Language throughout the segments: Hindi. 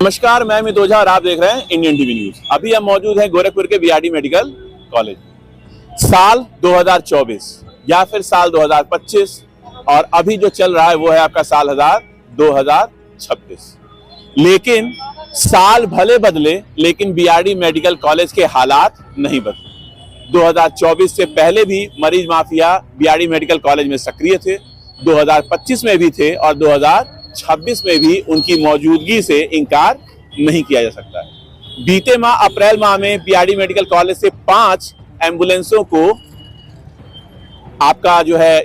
नमस्कार, मैं अमित ओझा और आप देख रहे हैं इंडियन टीवी न्यूज। अभी हम मौजूद हैं गोरखपुर के बीआरडी मेडिकल कॉलेज। साल 2024 या फिर साल 2025 और अभी जो चल रहा है वो है आपका साल 2026। लेकिन साल भले बदले लेकिन बीआरडी मेडिकल कॉलेज के हालात नहीं बदले। 2024 से पहले भी मरीज माफिया बीआरडी मेडिकल कॉलेज में सक्रिय थे, 2025 में भी थे और 2026 में भी उनकी मौजूदगी से इनकार नहीं किया जा सकता है। बीते माह अप्रैल माह में बीआरडी मेडिकल कॉलेज से 5 एम्बुलेंसों को आपका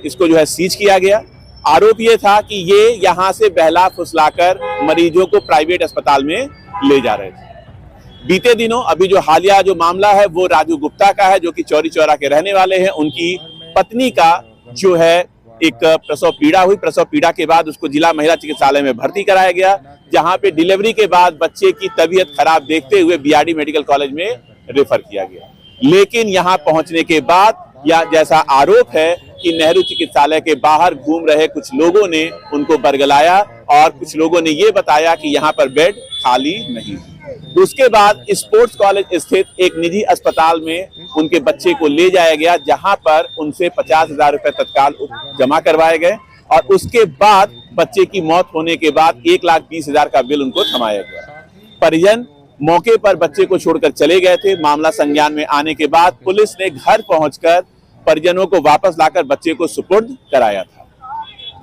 इसको सीज किया गया। आरोप ये था कि ये यहां से बहला फुसलाकर मरीजों को प्राइवेट अस्पताल में ले जा रहे थे। बीते दिनों अभी जो हालिया जो मामला है वो राजू गुप्ता का है, जो कि चौरी चौरा के रहने वाले हैं। उनकी पत्नी का जो है एक प्रसव पीड़ा हुई। प्रसव पीड़ा के बाद उसको जिला महिला चिकित्सालय में भर्ती कराया गया, जहां पे डिलीवरी के बाद बच्चे की तबीयत खराब देखते हुए बीआरडी मेडिकल कॉलेज में रेफर किया गया। लेकिन यहां पहुंचने के बाद या जैसा आरोप है कि नेहरू चिकित्सालय के बाहर घूम रहे कुछ लोगों ने उनको बरगलाया और कुछ लोगों ने ये बताया कि यहाँ पर बेड खाली नहीं। उसके बाद स्पोर्ट्स कॉलेज स्थित एक निजी अस्पताल में उनके बच्चे को ले जाया गया, जहां पर उनसे 50,000 रुपए तत्काल जमा करवाए गए और उसके बाद बच्चे की मौत होने के बाद 1,20,000 का बिल उनको थमाया गया। परिजन मौके पर बच्चे को छोड़कर चले गए थे। मामला संज्ञान में आने के बाद पुलिस ने घर पहुंचकर परिजनों को वापस लाकर बच्चे को सुपुर्द कराया था।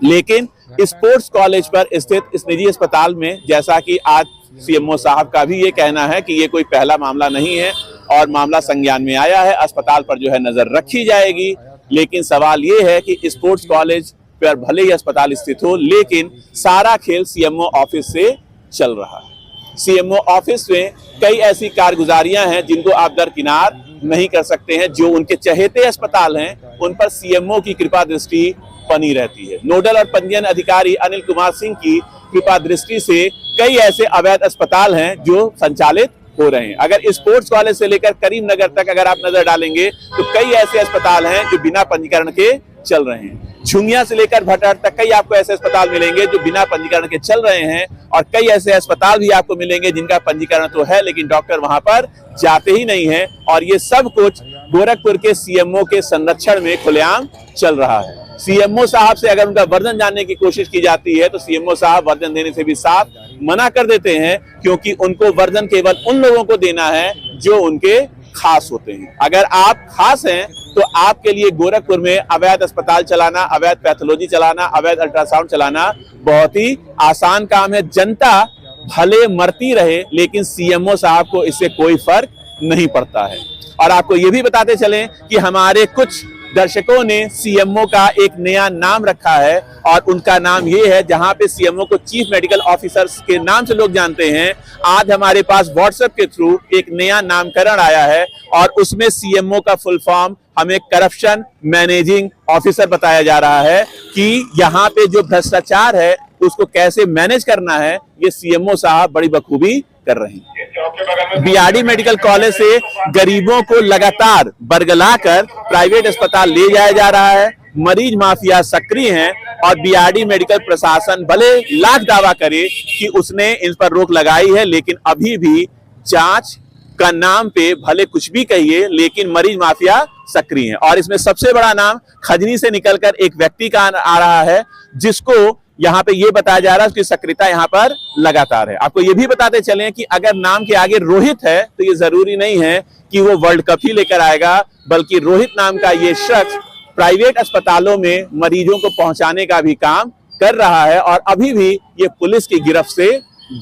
लेकिन स्पोर्ट्स कॉलेज पर स्थित इस निजी अस्पताल में, जैसा कि आज सीएमओ साहब का भी ये कहना है कि ये कोई पहला मामला नहीं है और मामला संज्ञान में आया है, अस्पताल पर जो है नजर रखी जाएगी। लेकिन सवाल ये है कि स्पोर्ट्स कॉलेज पर भले ही अस्पताल स्थित हो, लेकिन सारा खेल सीएमओ ऑफिस से चल रहा है। सीएमओ ऑफिस में कई ऐसी कारगुजारियां हैं जिनको आप दरकिनार नहीं कर सकते हैं। जो उनके चहेते अस्पताल हैं उन पर सीएमओ की कृपा दृष्टि बनी रहती है। नोडल और पंजीयन अधिकारी अनिल कुमार सिंह की कृपा दृष्टि से कई ऐसे अवैध अस्पताल हैं जो संचालित हो रहे हैं। अगर स्पोर्ट्स कॉलेज से लेकर करीमनगर तक अगर आप नजर डालेंगे तो कई ऐसे अस्पताल हैं जो बिना पंजीकरण के चल रहे हैं। झुंगिया से लेकर भटहर तक कई आपको ऐसे अस्पताल मिलेंगे जो बिना पंजीकरण के चल रहे हैं और कई ऐसे अस्पताल भी आपको मिलेंगे जिनका पंजीकरण तो है लेकिन डॉक्टर वहां पर जाते ही नहीं है। और ये सब कुछ गोरखपुर के सीएमओ के संरक्षण में खुलेआम चल रहा है। सीएमओ साहब से अगर उनका वर्जन जानने की कोशिश की जाती है तो सीएमओ साहब वर्जन देने से भी साफ मना कर देते हैं, क्योंकि उनको वर्जन केवल उन लोगों को देना है जो उनके खास होते हैं। अगर आप खास हैं तो आपके लिए गोरखपुर में अवैध अस्पताल चलाना, अवैध पैथोलॉजी चलाना, अवैध अल्ट्रासाउंड चलाना बहुत ही आसान काम है। जनता भले मरती रहे लेकिन सीएमओ साहब को इससे कोई फर्क नहीं पड़ता है। और आपको ये भी बताते चलें कि हमारे कुछ दर्शकों ने सीएमओ का एक नया नाम रखा है और उनका नाम ये है, जहां पे सीएमओ को चीफ मेडिकल ऑफिसर्स के नाम से लोग जानते हैं। आज हमारे पास व्हाट्सएप के थ्रू एक नया नामकरण आया है और उसमें सीएमओ का फुल फॉर्म हमें करप्शन मैनेजिंग ऑफिसर बताया जा रहा है कि यहाँ पे जो भ्रष्टाचार है उसको कैसे मैनेज करना है, ये सीएमओ साहब बड़ी बखूबी कर रहे हैं। बीआरडी मेडिकल कॉलेज से गरीबों को लगातार बरगलाकर प्राइवेट अस्पताल ले जाया जा रहा है। मरीज माफिया सक्रिय हैं और बीआरडी मेडिकल प्रशासन भले लाख दावा करे कि उसने इन पर रोक लगाई है, लेकिन अभी भी जांच का नाम पे भले कुछ भी कहिए लेकिन मरीज माफिया सक्रिय है। और इसमें सबसे बड़ा नाम खजनी से निकलकर एक व्यक्ति का आ रहा है, जिसको यहाँ पे ये बताया जा रहा है उसकी सक्रियता यहाँ पर लगातार है। आपको ये भी बताते चलें कि अगर नाम के आगे रोहित है तो ये जरूरी नहीं है कि वो वर्ल्ड कप ही लेकर आएगा, बल्कि रोहित नाम का ये शख्स प्राइवेट अस्पतालों में मरीजों को पहुंचाने का भी काम कर रहा है और अभी भी ये पुलिस की गिरफ्त से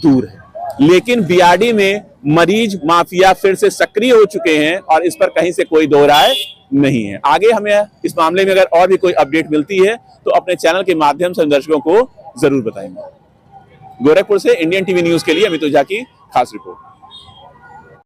दूर है। लेकिन बीआरडी में मरीज माफिया फिर से सक्रिय हो चुके हैं और इस पर कहीं से कोई दो राय नहीं है। आगे हमें इस मामले में अगर और भी कोई अपडेट मिलती है तो अपने चैनल के माध्यम से दर्शकों को जरूर बताएंगे। गोरखपुर से इंडियन टीवी न्यूज के लिए अमित ओझा की खास रिपोर्ट।